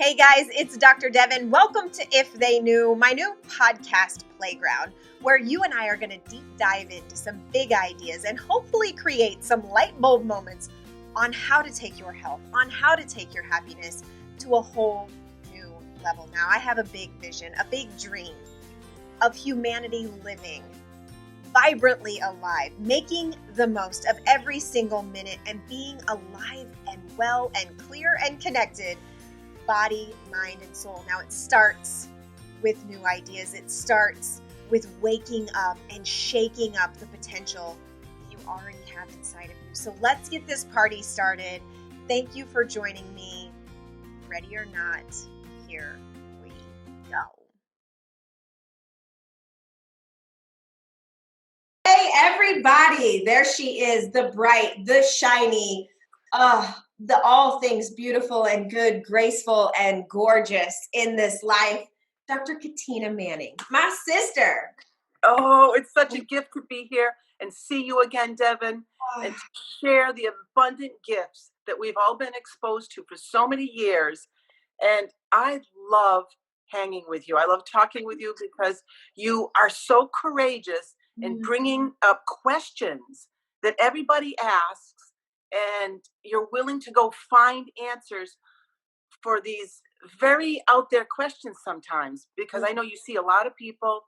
Hey guys, it's Dr. Devin. Welcome to If They Knew, my new podcast playground, where you and I are going to deep dive into some big ideas and hopefully create some light bulb moments on how to take your health, on how to take your happiness to a whole new level. Now, I have a big vision, a big dream of humanity living vibrantly alive, making the most of every single minute and being alive and well and clear and connected, body, mind, and soul. Now it starts with new ideas. It starts with waking up and shaking up the potential you already have inside of you. So let's get this party started. Thank you for joining me. Ready or not, here we go. Hey everybody, there she is, the bright, the shiny, the all things beautiful and good, graceful and gorgeous in this life, Dr. Katina Manning, my sister. Oh, it's such a gift to be here and see you again, Devin, and to share the abundant gifts that we've all been exposed to for so many years. And I love hanging with you. I love talking with you because you are so courageous in bringing up questions that everybody asks, and you're willing to go find answers for these very out there questions sometimes, because I know you see a lot of people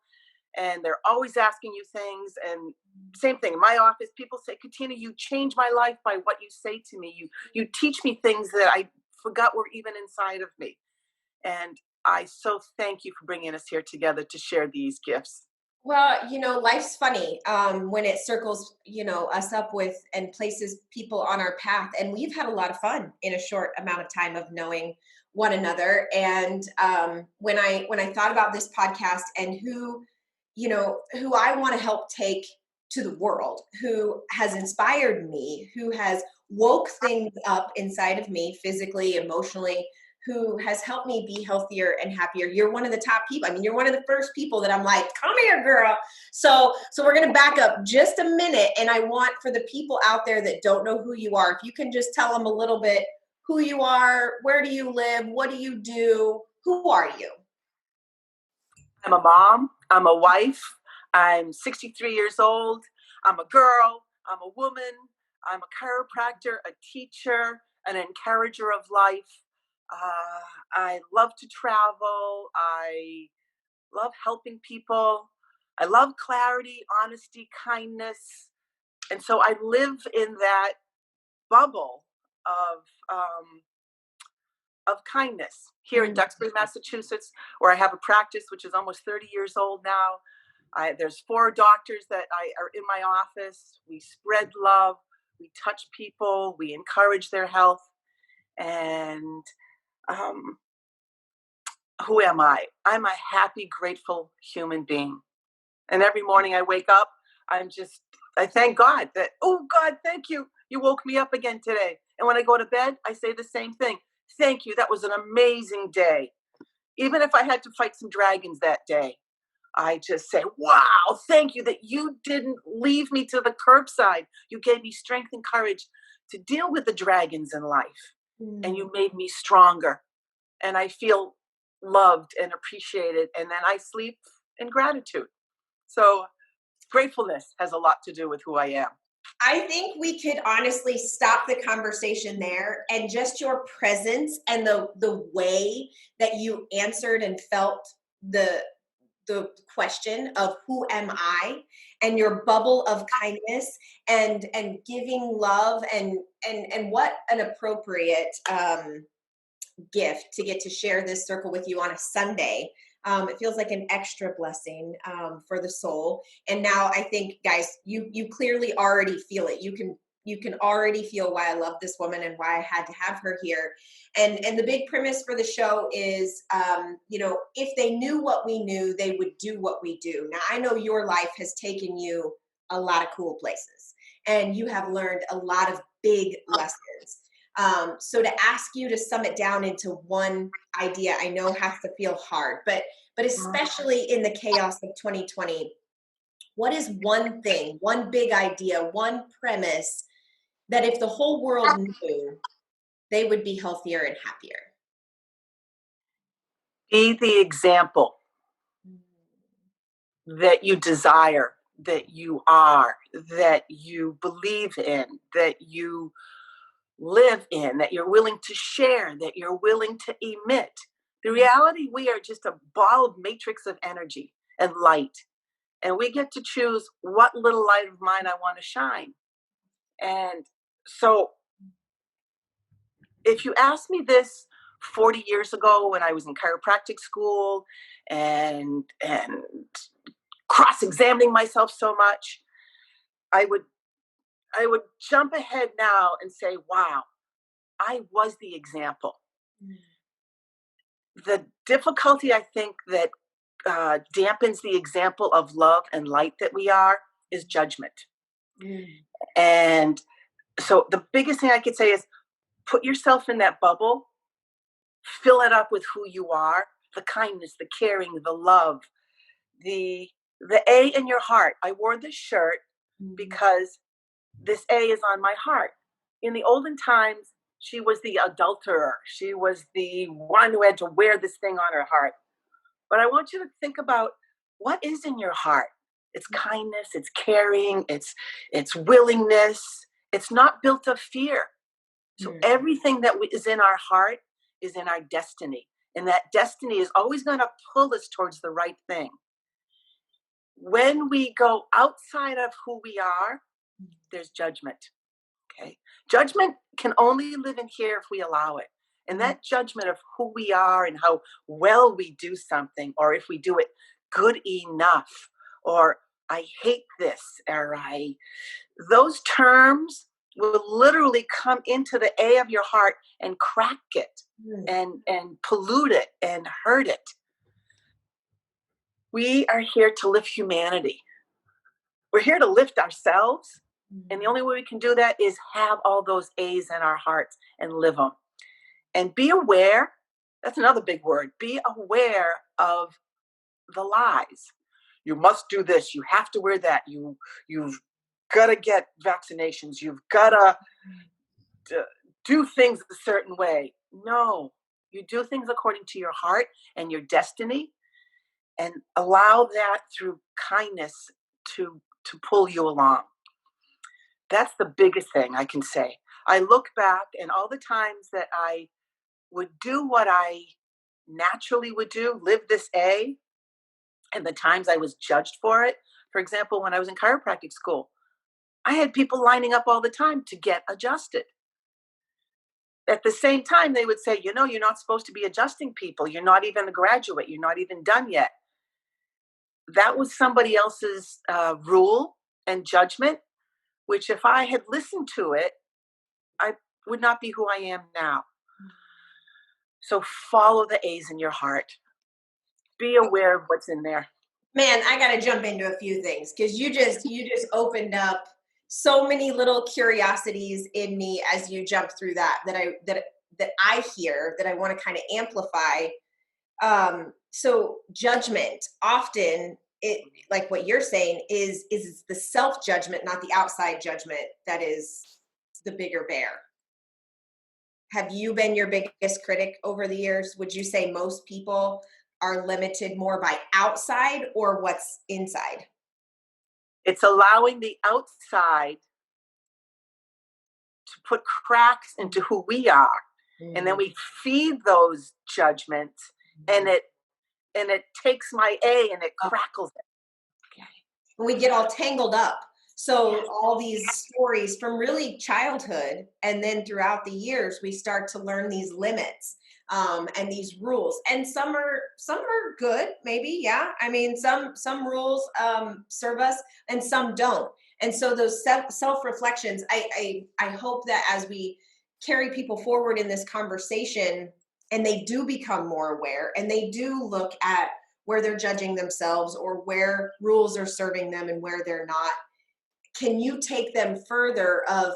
and they're always asking you things. And same thing in my office, people say, Katina, you change my life by what you say to me. You teach me things that I forgot were even inside of me. And I so thank you for bringing us here together to share these gifts. Well, life's funny when it circles, us up with and places people on our path. And we've had a lot of fun in a short amount of time of knowing one another. And when I thought about this podcast and who I want to help take to the world, who has inspired me, who has woke things up inside of me physically, emotionally, who has helped me be healthier and happier. You're one of the top people. I mean, you're one of the first people that I'm like, come here, girl. So we're going to back up just a minute. And I want for the people out there that don't know who you are, if you can just tell them a little bit who you are, where do you live? What do you do? Who are you? I'm a mom. I'm a wife. I'm 63 years old. I'm a girl. I'm a woman. I'm a chiropractor, a teacher, an encourager of life. I love to travel. I love helping people. I love clarity, honesty, kindness. And so I live in that bubble of kindness here in Duxbury, Massachusetts, where I have a practice which is almost 30 years old now. There's 4 doctors that are in my office. We spread love. We touch people. We encourage their health. And who am I? I'm a happy, grateful human being. And every morning I wake up, I thank God that, oh God, thank you. You woke me up again today. And when I go to bed, I say the same thing. Thank you. That was an amazing day. Even if I had to fight some dragons that day, I just say, wow, thank you that you didn't leave me to the curbside. You gave me strength and courage to deal with the dragons in life. And you made me stronger. And I feel loved and appreciated. And then I sleep in gratitude. So gratefulness has a lot to do with who I am. I think we could honestly stop the conversation there, and just your presence and the way that you answered and felt the question of who am I, and your bubble of kindness and giving love and what an appropriate gift to get to share this circle with you on a Sunday. It feels like an extra blessing for the soul. And now I think, guys, you clearly already feel it. You can already feel why I love this woman and why I had to have her here. And the big premise for the show is, if they knew what we knew, they would do what we do. Now, I know your life has taken you a lot of cool places, and you have learned a lot of big lessons. So to ask you to sum it down into one idea, I know has to feel hard, but especially in the chaos of 2020, what is one thing, one big idea, one premise that if the whole world knew, they would be healthier and happier? Be the example that you desire, that you are, that you believe in, that you live in, that you're willing to share, that you're willing to emit. The reality, we are just a ball matrix of energy and light. And we get to choose what little light of mine I want to shine. And so if you asked me this 40 years ago when I was in chiropractic school and cross-examining myself so much, I would jump ahead now and say, wow, I was the example. The difficulty, I think, that dampens the example of love and light that we are is judgment. And so the biggest thing I could say is put yourself in that bubble, fill it up with who you are, the kindness, the caring, the love, the A in your heart. I wore this shirt because this A is on my heart. In the olden times, she was the adulterer. She was the one who had to wear this thing on her heart. But I want you to think about what is in your heart. It's kindness, it's caring, it's willingness. It's not built of fear. So everything that is in our heart is in our destiny. And that destiny is always going to pull us towards the right thing. When we go outside of who we are, there's judgment. Okay. Judgment can only live in here if we allow it. And that judgment of who we are and how well we do something, or if we do it good enough, or I hate this, or those terms will literally come into the A of your heart and crack it and pollute it and hurt it. We are here to lift humanity. We're here to lift ourselves. And the only way we can do that is have all those A's in our hearts and live them. And be aware, that's another big word, be aware of the lies. You must do this. You have to wear that. You've got to get vaccinations. You've got to do things a certain way. No, you do things according to your heart and your destiny, and allow that through kindness to pull you along. That's the biggest thing I can say. I look back and all the times that I would do what I naturally would do, live this A, and the times I was judged for it. For example, when I was in chiropractic school, I had people lining up all the time to get adjusted. At the same time, they would say, you're not supposed to be adjusting people. You're not even a graduate. You're not even done yet. That was somebody else's rule and judgment, which if I had listened to it, I would not be who I am now. So follow the A's in your heart. Be aware of what's in there. Man, I got to jump into a few things because you just opened up so many little curiosities in me as you jump through that I hear that I want to kind of amplify. So judgment often, it, like what you're saying, is the self judgment, not the outside judgment, that is the bigger bear. Have you been your biggest critic over the years? Would you say most people are limited more by outside or what's inside? It's allowing the outside to put cracks into who we are. And then we feed those judgments and it takes my A and it crackles it. Okay. And we get all tangled up. So all these stories from really childhood and then throughout the years, we start to learn these limits and these rules. And some are good, maybe. Yeah. I mean, some rules serve us and some don't. And so those self-reflections, I hope that as we carry people forward in this conversation and they do become more aware and they do look at where they're judging themselves or where rules are serving them and where they're not, can you take them further of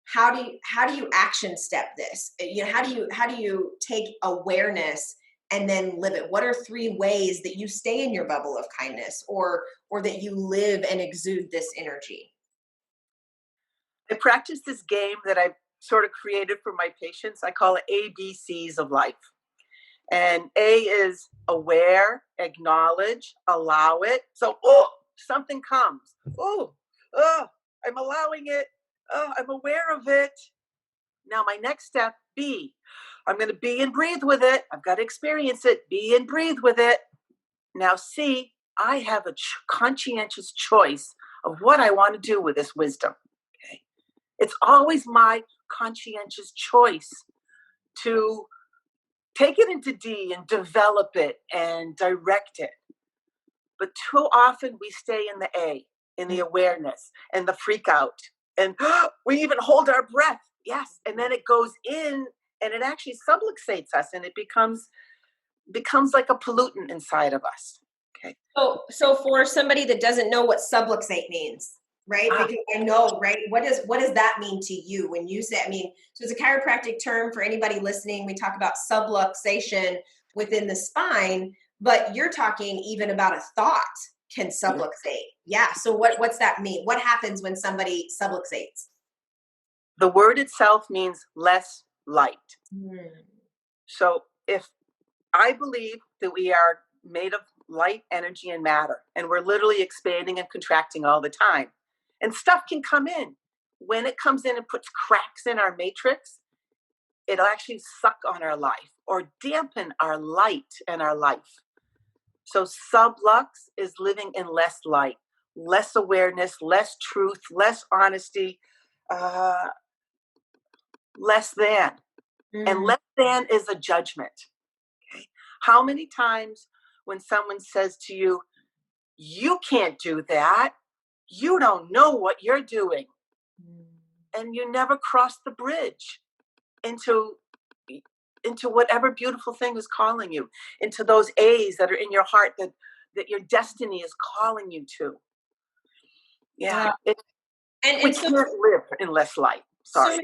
how do you action step this? How do you take awareness and then live it? What are 3 ways that you stay in your bubble of kindness or that you live and exude this energy? I practice this game that I've sort of created for my patients. I call it ABCs of life. And A is aware, acknowledge, allow it. So, something comes. I'm allowing it. I'm aware of it. Now, my next step, B, I'm going to be and breathe with it. I've got to experience it. Be and breathe with it. Now, C, I have a conscientious choice of what I want to do with this wisdom. Okay, it's always my conscientious choice to take it into D and develop it and direct it. But too often we stay in the A, in the awareness and the freak out. And we even hold our breath. Yes. And then it goes in and it actually subluxates us and it becomes like a pollutant inside of us. Okay. So for somebody that doesn't know what subluxate means, right? Because I know, right? What does that mean to you when you say, I mean, so it's a chiropractic term for anybody listening. We talk about subluxation within the spine, but you're talking even about a thought can subluxate. Yeah. So what's that mean? What happens when somebody subluxates? The word itself means less light. So if I believe that we are made of light, energy, and matter, and we're literally expanding and contracting all the time, and stuff can come in. When it comes in and puts cracks in our matrix, it'll actually suck on our life or dampen our light and our life. So sublux is living in less light, less awareness, less truth, less honesty, less than. And less than is a judgment. Okay. How many times when someone says to you, you can't do that, you don't know what you're doing, and you never cross the bridge into whatever beautiful thing is calling you, into those A's that are in your heart that your destiny is calling you to. Yeah. We can't live in less light. Sorry.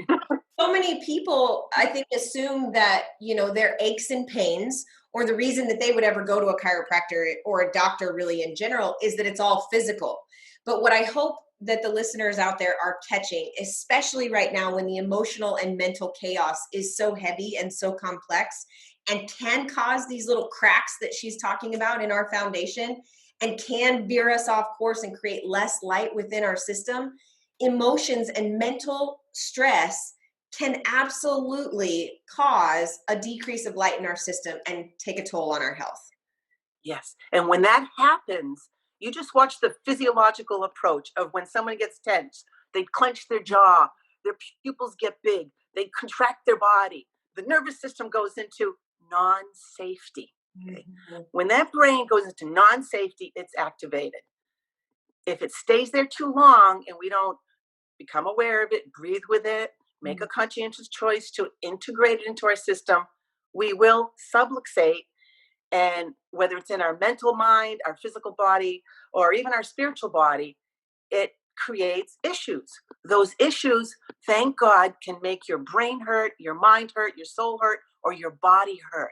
So many people, I think, assume that, their aches and pains, or the reason that they would ever go to a chiropractor or a doctor really in general, is that it's all physical. But what I hope that the listeners out there are catching, especially right now when the emotional and mental chaos is so heavy and so complex and can cause these little cracks that she's talking about in our foundation and can veer us off course and create less light within our system. Emotions and mental stress can absolutely cause a decrease of light in our system and take a toll on our health. Yes. And when that happens, you just watch the physiological approach of when someone gets tense, they clench their jaw, their pupils get big, they contract their body, the nervous system goes into non-safety. Okay? When that brain goes into non-safety, it's activated. If it stays there too long and we don't become aware of it, breathe with it, make a conscientious choice to integrate it into our system, we will subluxate. And whether it's in our mental mind, our physical body, or even our spiritual body, it creates issues. Those issues, thank God, can make your brain hurt, your mind hurt, your soul hurt, or your body hurt.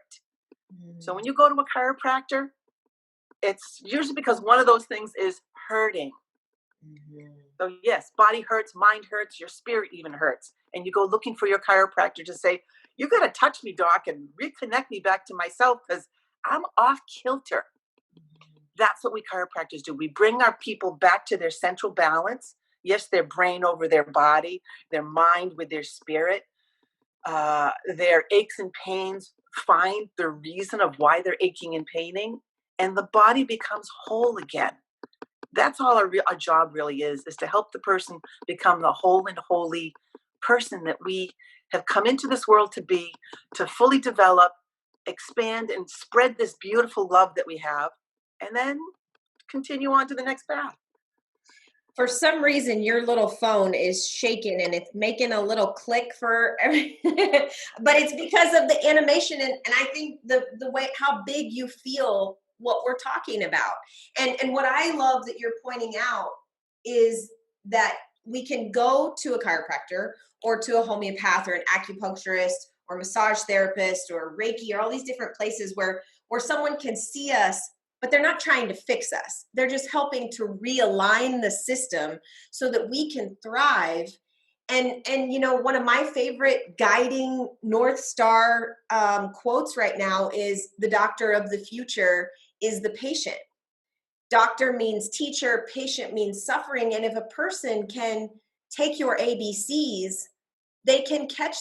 So when you go to a chiropractor, it's usually because one of those things is hurting. So yes, body hurts, mind hurts, your spirit even hurts. And you go looking for your chiropractor to say, you got to touch me, doc, and reconnect me back to myself because I'm off kilter. That's what we chiropractors do. We bring our people back to their central balance. Yes, their brain over their body, their mind with their spirit, their aches and pains, find the reason of why they're aching and paining, and the body becomes whole again. That's all our job really is to help the person become the whole and holy person that we have come into this world to be, to fully develop, expand, and spread this beautiful love that we have, and then continue on to the next path. For some reason, your little phone is shaking and it's making a little click but it's because of the animation and I think the way how big you feel what we're talking about. And what I love that you're pointing out is that we can go to a chiropractor or to a homeopath or an acupuncturist or massage therapist or Reiki or all these different places where someone can see us, but they're not trying to fix us. They're just helping to realign the system so that we can thrive And you know, one of my favorite guiding North Star quotes right now is the doctor of the future is the patient. Doctor means teacher, patient means suffering. And if a person can take your ABCs, they can catch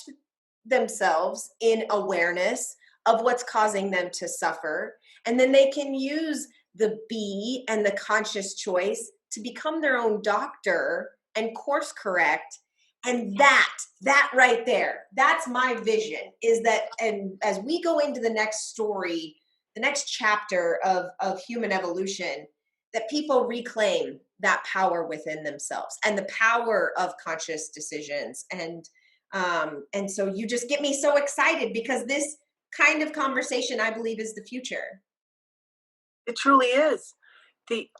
themselves in awareness of what's causing them to suffer. And then they can use the B and the conscious choice to become their own doctor and course correct. And that right there, that's my vision, is that, and as we go into the next story, the next chapter of human evolution, that people reclaim that power within themselves and the power of conscious decisions. And so you just get me so excited, because this kind of conversation, I believe, is the future. It truly is.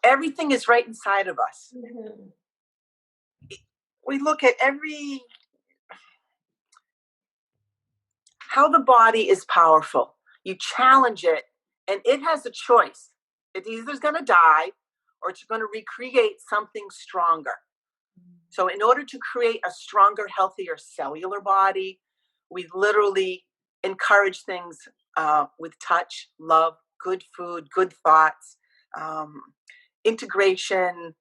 Everything is right inside of us. Mm-hmm. We look at how the body is powerful. You challenge it, and it has a choice. It either is going to die, or it's going to recreate something stronger. So in order to create a stronger, healthier cellular body, we literally encourage things with touch, love, good food, good thoughts, integration,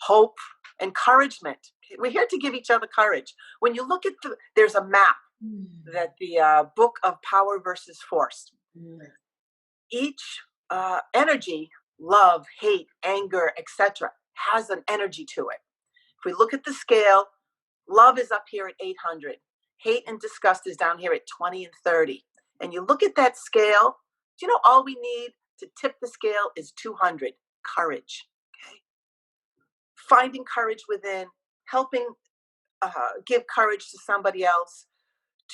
hope, encouragement. We're here to give each other courage. When you look at there's a map that the book of Power versus Force. Each energy, love, hate, anger, etc., has an energy to it. If we look at the scale, love is up here at 800. Hate and disgust is down here at 20 and 30. And you look at that scale, do you know all we need to tip the scale is 200? Courage. Okay? Finding courage within, helping give courage to somebody else,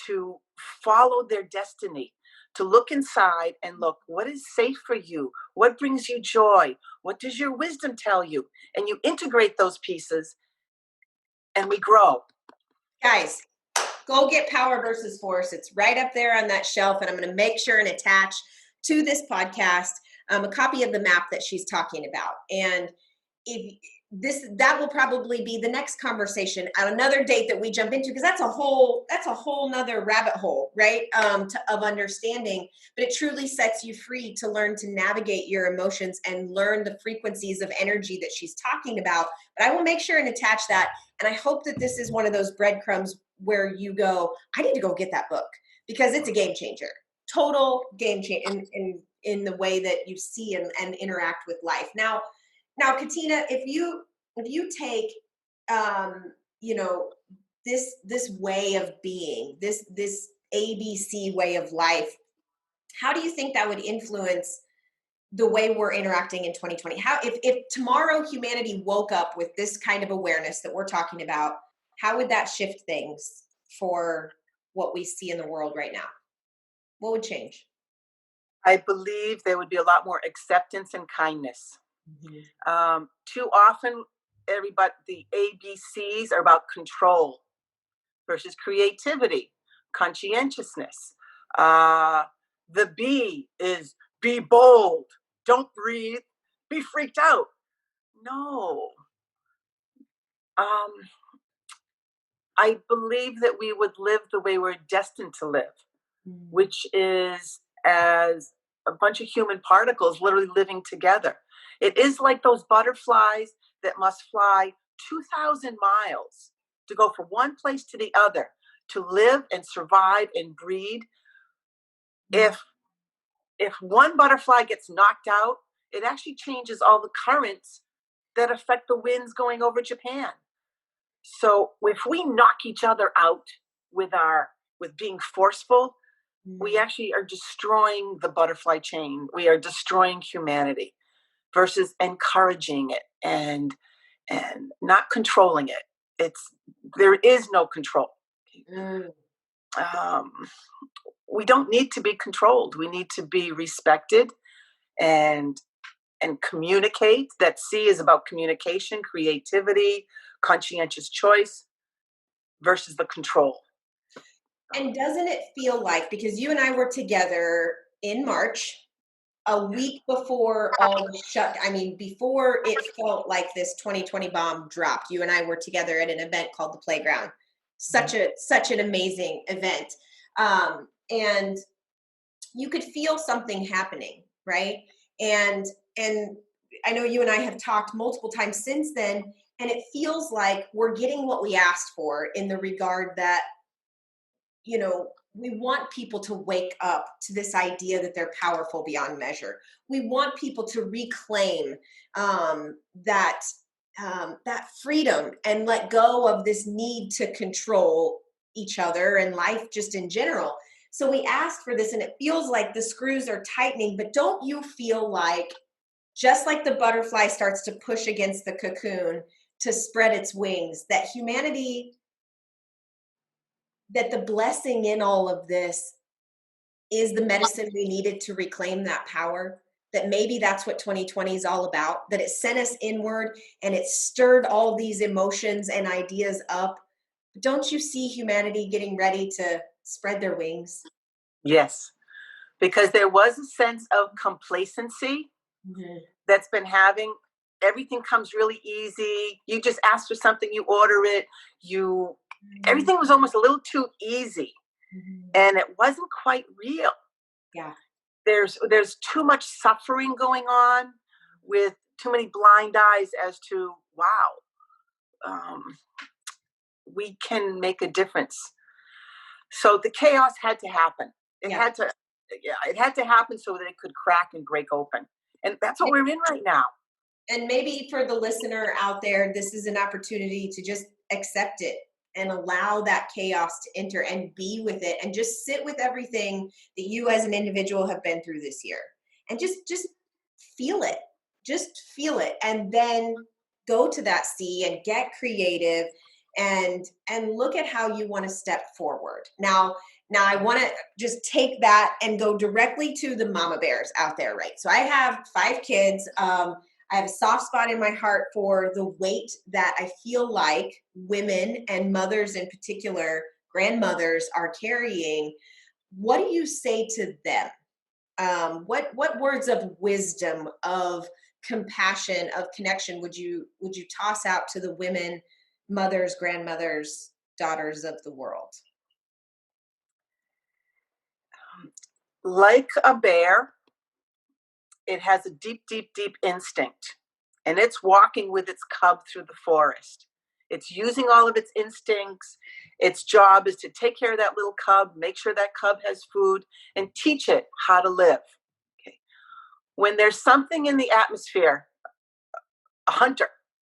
to follow their destiny, to look inside and look, what is safe for you? What brings you joy? What does your wisdom tell you? And you integrate those pieces, and we grow. Guys, go get Power versus Force. It's right up there on that shelf, and I'm going to make sure and attach to this podcast a copy of the map that she's talking about. And if that will probably be the next conversation at another date that we jump into, because that's a whole nother rabbit hole, right? Of understanding. But it truly sets you free to learn to navigate your emotions and learn the frequencies of energy that she's talking about. But I will make sure and attach that. And I hope that this is one of those breadcrumbs where you go, I need to go get that book, because it's a game changer, total game changer in the way that you see and interact with life. Now, Katina, if you take, you know, this way of being, this ABC way of life, how do you think that would influence the way we're interacting in 2020? How, if tomorrow humanity woke up with this kind of awareness that we're talking about, how would that shift things for what we see in the world right now? What would change? I believe there would be a lot more acceptance and kindness. Too often, the ABCs are about control versus creativity, conscientiousness. The B is be bold, don't breathe, be freaked out. No. I believe that we would live the way we're destined to live, which is as a bunch of human particles literally living together. It is like those butterflies that must fly 2,000 miles to go from one place to the other, to live and survive and breed. If one butterfly gets knocked out, it actually changes all the currents that affect the winds going over Japan. So if we knock each other out with being forceful, we actually are destroying the butterfly chain. We are destroying humanity, versus encouraging it and not controlling it. There is no control. We don't need to be controlled. We need to be respected and communicate. That C is about communication, creativity, conscientious choice versus the control. And doesn't it feel like, because you and I were together in March, a week before all the before it felt like this 2020 bomb dropped, you and I were together at an event called The Playground. Such an amazing event. And you could feel something happening, right? And I know you and I have talked multiple times since then, and it feels like we're getting what we asked for in the regard that, we want people to wake up to this idea that they're powerful beyond measure. We want people to reclaim that that freedom and let go of this need to control each other and life just in general. So we asked for this, and it feels like the screws are tightening. But don't you feel like, just like the butterfly starts to push against the cocoon to spread its wings, that the blessing in all of this is the medicine we needed to reclaim that power? That maybe that's what 2020 is all about, that it sent us inward and it stirred all these emotions and ideas up. Don't you see humanity getting ready to spread their wings? Yes, because there was a sense of complacency that's been having. Everything comes really easy. You just ask for something, you order it. Everything was almost a little too easy, and it wasn't quite real. Yeah. There's too much suffering going on, with too many blind eyes as to, wow, we can make a difference. So the chaos had to happen. It had to happen so that it could crack and break open. And that's what we're in right now. And maybe for the listener out there, this is an opportunity to just accept it and allow that chaos to enter and be with it, and just sit with everything that you as an individual have been through this year, and just feel it. Just feel it, and then go to that sea and get creative and look at how you want to step forward. Now I want to just take that and go directly to the mama bears out there, right? So I have 5 kids. I have a soft spot in my heart for the weight that I feel like women and mothers in particular, grandmothers, are carrying. What do you say to them? What words of wisdom, of compassion, of connection would you toss out to the women, mothers, grandmothers, daughters of the world? Like a bear, it has a deep, deep, deep instinct, and it's walking with its cub through the forest. It's using all of its instincts. Its job is to take care of that little cub, make sure that cub has food, and teach it how to live. Okay. When there's something in the atmosphere, a hunter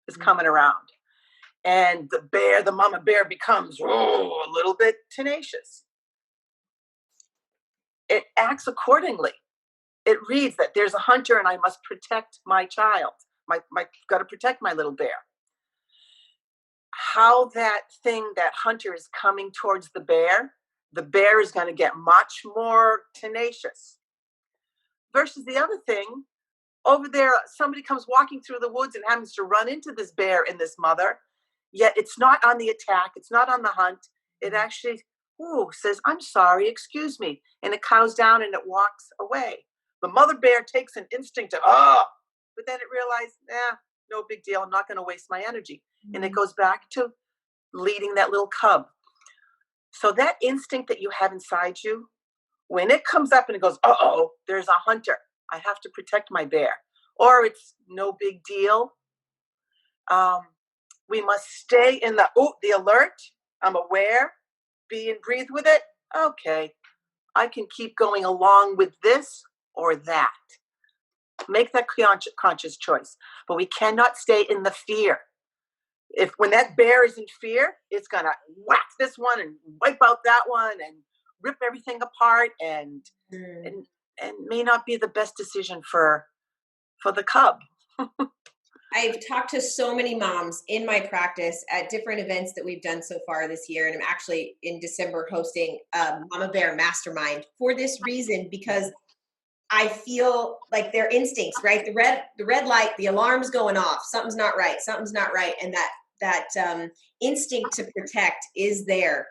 is coming around, and the mama bear becomes a little bit tenacious. It acts accordingly. It reads that there's a hunter and I must protect my child. Got to protect my little bear. How that hunter is coming towards the bear is going to get much more tenacious. Versus the other thing, over there, somebody comes walking through the woods and happens to run into this bear and this mother, yet it's not on the attack, it's not on the hunt. It actually says, I'm sorry, excuse me. And it cows down and it walks away. The mother bear takes an instinct of, but then it realized, no big deal. I'm not going to waste my energy. And it goes back to leading that little cub. So that instinct that you have inside you, when it comes up and it goes, there's a hunter, I have to protect my bear, or it's no big deal. We must stay in the alert. I'm aware, breathe with it. Okay, I can keep going along with this or that. Make that conscious choice. But we cannot stay in the fear. When that bear is in fear, it's going to whack this one and wipe out that one and rip everything apart, and may not be the best decision for the cub. I've talked to so many moms in my practice at different events that we've done so far this year. And I'm actually in December hosting a Mama Bear Mastermind for this reason, because I feel like their instincts, right? The red light, the alarm's going off. Something's not right. And that instinct to protect is there.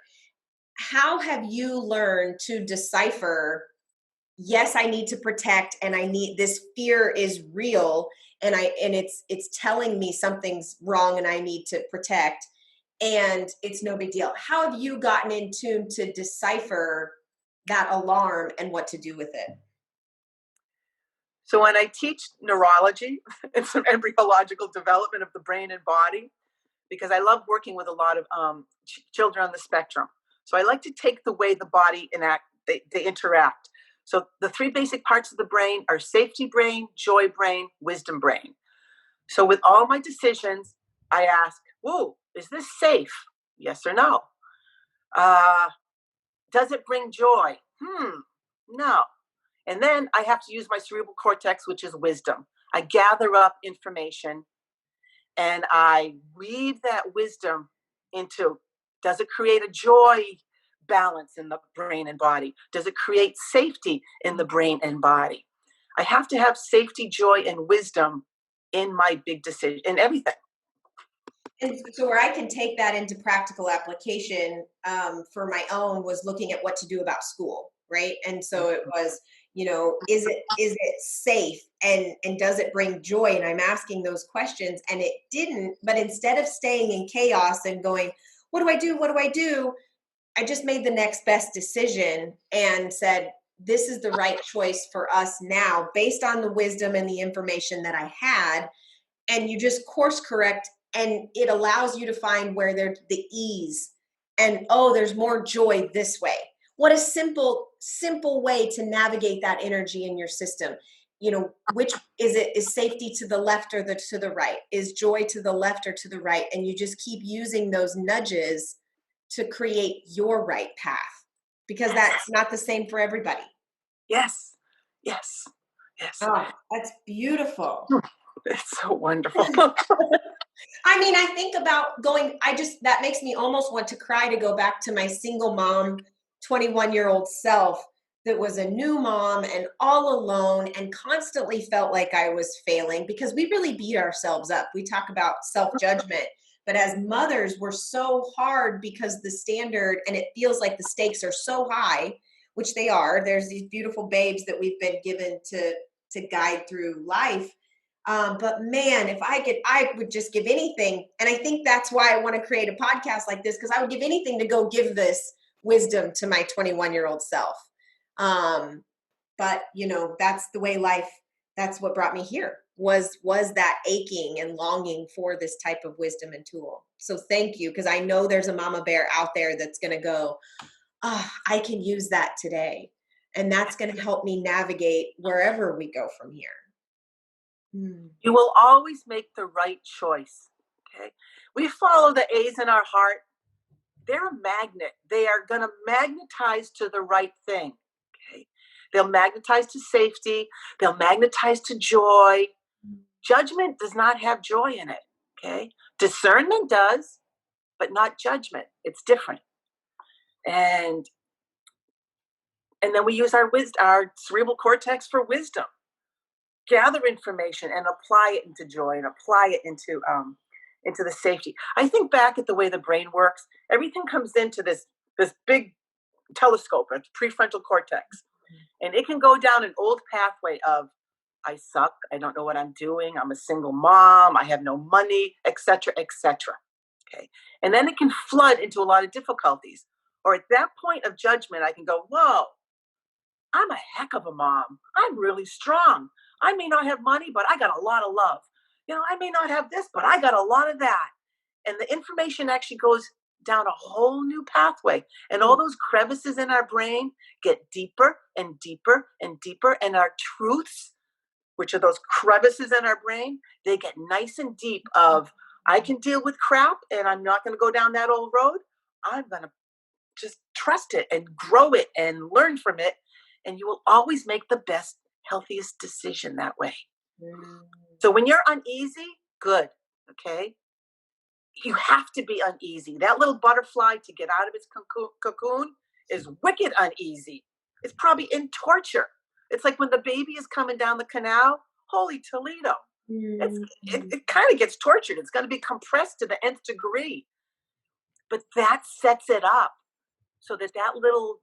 How have you learned to decipher yes, I need to protect, and I need, this fear is real, and it's telling me something's wrong and I need to protect, and it's no big deal. How have you gotten in tune to decipher that alarm and what to do with it? So when I teach neurology and some embryological development of the brain and body, because I love working with a lot of children on the spectrum. So I like to take the way the body they interact. So the three basic parts of the brain are safety brain, joy brain, wisdom brain. So with all my decisions, I ask, whoa, is this safe? Yes or no? Uh, does it bring joy? No. And then I have to use my cerebral cortex, which is wisdom. I gather up information and I weave that wisdom into, does it create a joy balance in the brain and body? Does it create safety in the brain and body? I have to have safety, joy, and wisdom in my big decision, in everything. And so where I can take that into practical application, for my own, was looking at what to do about school, right? And so it was, is it safe, and does it bring joy? And I'm asking those questions, and it didn't. But instead of staying in chaos and going, what do I do? What do I do? I just made the next best decision and said, this is the right choice for us now, based on the wisdom and the information that I had. And you just course correct, and it allows you to find where there's the ease, and oh, there's more joy this way. What a simple way to navigate that energy in your system. Which is it? Is safety to the left or to the right? Is joy to the left or to the right? And you just keep using those nudges to create your right path, because that's not the same for everybody. Yes. Oh, that's beautiful. It's so wonderful. I mean, I think about that makes me almost want to cry, to go back to my single mom, 21-year-old self, that was a new mom and all alone and constantly felt like I was failing, because we really beat ourselves up. We talk about self-judgment, but as mothers, we're so hard because the standard, and it feels like the stakes are so high, which they are. There's these beautiful babes that we've been given to guide through life. But man, if I would just give anything. And I think that's why I want to create a podcast like this, because I would give anything to go give this wisdom to my 21-year-old self. But that's the way life, that's what brought me here, was that aching and longing for this type of wisdom and tool. So thank you. Because I know there's a mama bear out there that's going to go, I can use that today. And that's going to help me navigate wherever we go from here. You will always make the right choice. Okay. We follow the A's in our heart. They're a magnet. They are going to magnetize to the right thing. Okay. They'll magnetize to safety. They'll magnetize to joy. Judgment does not have joy in it. Okay. Discernment does, but not judgment. It's different. And then we use our cerebral cortex for wisdom. Gather information and apply it into joy, and apply it into the safety. I think back at the way the brain works. Everything comes into this big telescope, a prefrontal cortex, and it can go down an old pathway of, I suck, I don't know what I'm doing, I'm a single mom, I have no money, etc., etc. Okay, and then it can flood into a lot of difficulties. Or at that point of judgment, I can go, whoa, I'm a heck of a mom. I'm really strong. I may not have money, but I got a lot of love. I may not have this, but I got a lot of that. And the information actually goes down a whole new pathway. And all those crevices in our brain get deeper and deeper and deeper. And our truths, which are those crevices in our brain, they get nice and deep of, I can deal with crap and I'm not going to go down that old road. I'm going to just trust it and grow it and learn from it. And you will always make the best, healthiest decision that way. So when you're uneasy, good, okay? You have to be uneasy. That little butterfly, to get out of its cocoon is wicked uneasy. It's probably in torture. It's like when the baby is coming down the canal, holy Toledo. It kind of gets tortured. It's going to be compressed to the nth degree. But that sets it up so that little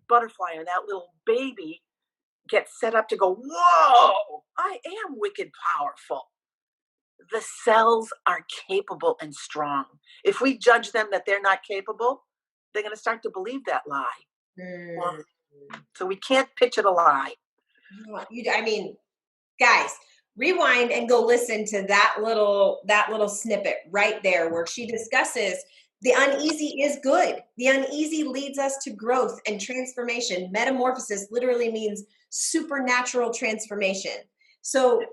butterfly or that little baby get set up to go, whoa, I am wicked powerful. The cells are capable and strong. If we judge them that they're not capable, they're going to start to believe that lie. Mm. So we can't pitch it a lie. I mean, guys, rewind and go listen to that little snippet right there where she discusses the uneasy is good. The uneasy leads us to growth and transformation. Metamorphosis literally means supernatural transformation. So,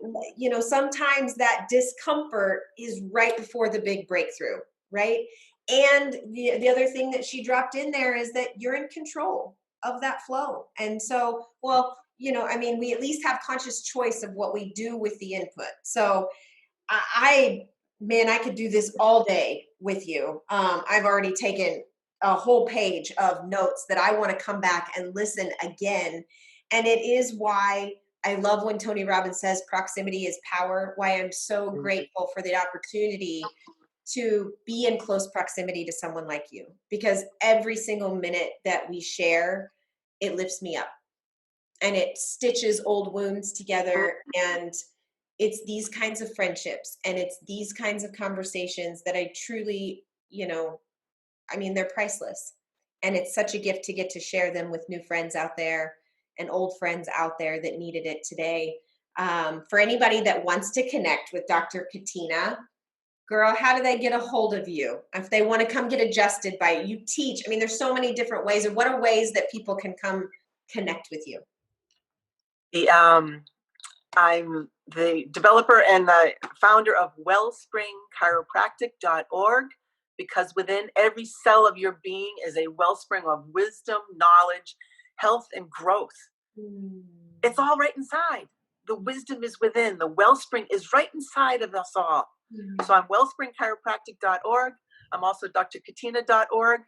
sometimes that discomfort is right before the big breakthrough, right? And the other thing that she dropped in there is that you're in control of that flow. And so, we at least have conscious choice of what we do with the input. So I could do this all day with you. I've already taken a whole page of notes that I want to come back and listen again. And it is why I love when Tony Robbins says proximity is power, why I'm so grateful for the opportunity to be in close proximity to someone like you, because every single minute that we share, it lifts me up and it stitches old wounds together. And it's these kinds of friendships and it's these kinds of conversations that I truly, they're priceless. And it's such a gift to get to share them with new friends out there and old friends out there that needed it today. For anybody that wants to connect with Dr. Katina, girl, how do they get a hold of you? If they want to come get adjusted by you teach, there's so many different ways. And what are ways that people can come connect with you? I'm the developer and the founder of wellspringchiropractic.org, because within every cell of your being is a wellspring of wisdom, knowledge, health, and growth. It's all right inside. The wisdom is within. The wellspring is right inside of us all. So I'm wellspringchiropractic.org. I'm also drkatina.org.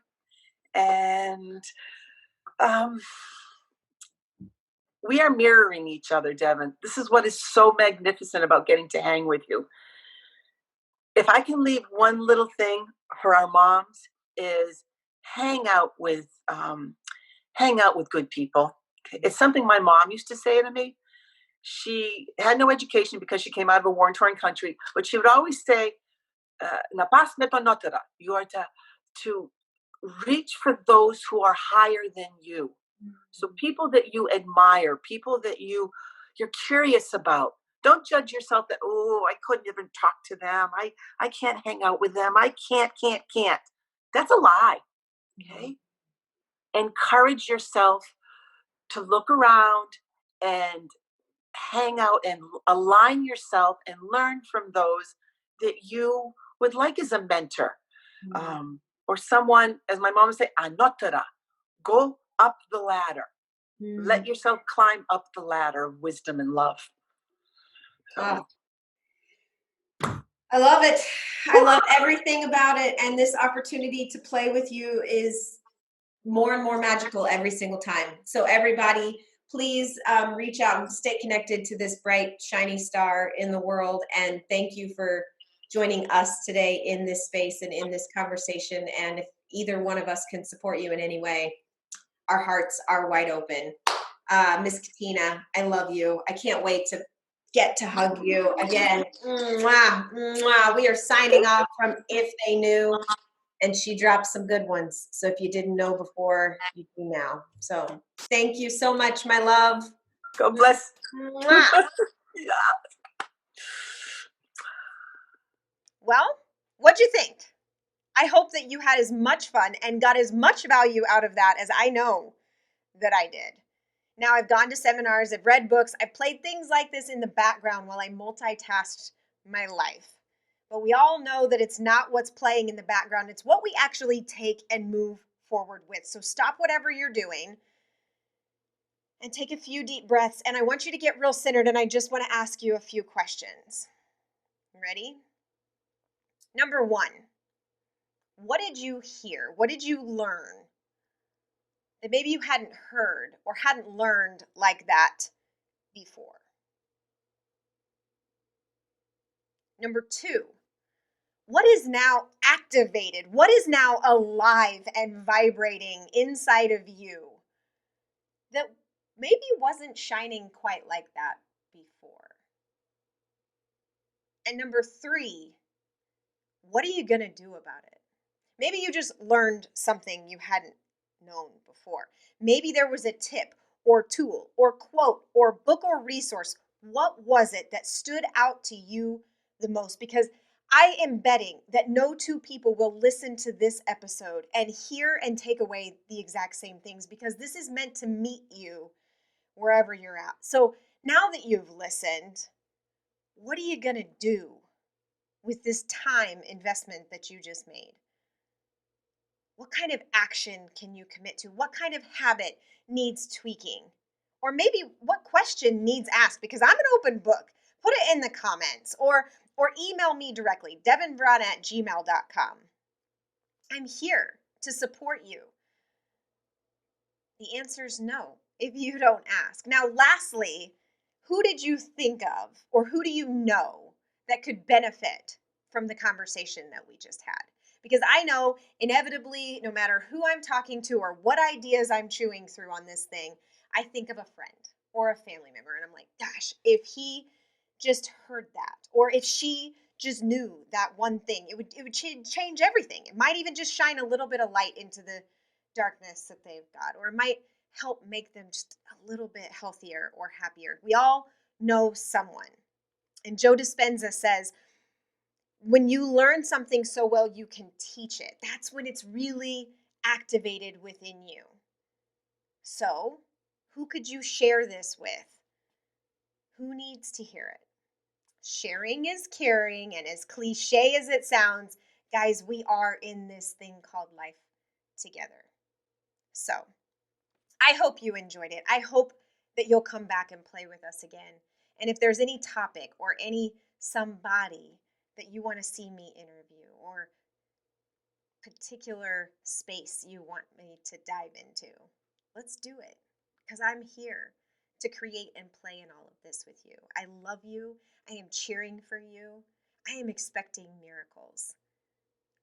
And we are mirroring each other, Devin. This is what is so magnificent about getting to hang with you. If I can leave one little thing for our moms, is hang out with good people. It's something my mom used to say to me. She had no education because she came out of a war-torn country, but she would always say, "Na pas metonotera." You are to reach for those who are higher than you. So people that you admire, people that you're curious about. Don't judge yourself that, oh, I couldn't even talk to them. I can't hang out with them. I can't. That's a lie. Okay. Encourage yourself to look around and hang out and align yourself and learn from those that you would like as a mentor. Or someone, as my mom would say, anotara, go up the ladder. Let yourself climb up the ladder of wisdom and love. So. I love it. I love everything about it. And this opportunity to play with you is more and more magical every single time. So everybody, please reach out and stay connected to this bright, shiny star in the world. And thank you for joining us today in this space and in this conversation. And if either one of us can support you in any way, our hearts are wide open. Miss Katina, I love you. I can't wait to get to hug you again. Mwah, mwah. We are signing off from If They Knew, and she dropped some good ones. So if you didn't know before, you do now. So thank you so much, my love. God bless. Mwah. Yeah. Well, what'd you think? I hope that you had as much fun and got as much value out of that as I know that I did. Now, I've gone to seminars, I've read books, I've played things like this in the background while I multitasked my life. But we all know that it's not what's playing in the background, it's what we actually take and move forward with. So stop whatever you're doing and take a few deep breaths. And I want you to get real centered, and I just want to ask you a few questions. Ready? Number one, what did you hear? What did you learn that maybe you hadn't heard or hadn't learned like that before? Number two, what is now activated? What is now alive and vibrating inside of you that maybe wasn't shining quite like that before. And number 3, what are you going to do about it? Maybe you just learned something you hadn't known before. Maybe there was a tip or tool or quote or book or resource. What was it that stood out to you the most? Because I am betting that no 2 people will listen to this episode and hear and take away the exact same things, because this is meant to meet you wherever you're at. So now that you've listened, what are you going to do with this time investment that you just made? What kind of action can you commit to? What kind of habit needs tweaking? Or maybe what question needs asked? Because I'm an open book. Put it in the comments or email me directly, devinbraun@gmail.com. I'm here to support you. The answer is no if you don't ask. Now, lastly, who did you think of or who do you know that could benefit from the conversation that we just had? Because I know inevitably, no matter who I'm talking to or what ideas I'm chewing through on this thing, I think of a friend or a family member. And I'm like, gosh, if he just heard that, or if she just knew that one thing, it would change everything. It might even just shine a little bit of light into the darkness that they've got, or it might help make them just a little bit healthier or happier. We all know someone. And Joe Dispenza says, when you learn something so well you can teach it, that's when it's really activated within you. So, who could you share this with? Who needs to hear it? Sharing is caring, and as cliche as it sounds, guys, we are in this thing called life together. So, I hope you enjoyed it. I hope that you'll come back and play with us again. And if there's any topic or somebody that you want to see me interview, or particular space you want me to dive into, let's do it, because I'm here to create and play in all of this with you. I love you. I am cheering for you. I am expecting miracles.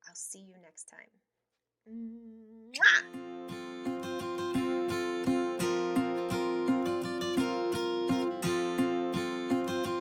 I'll see you next time. Mwah!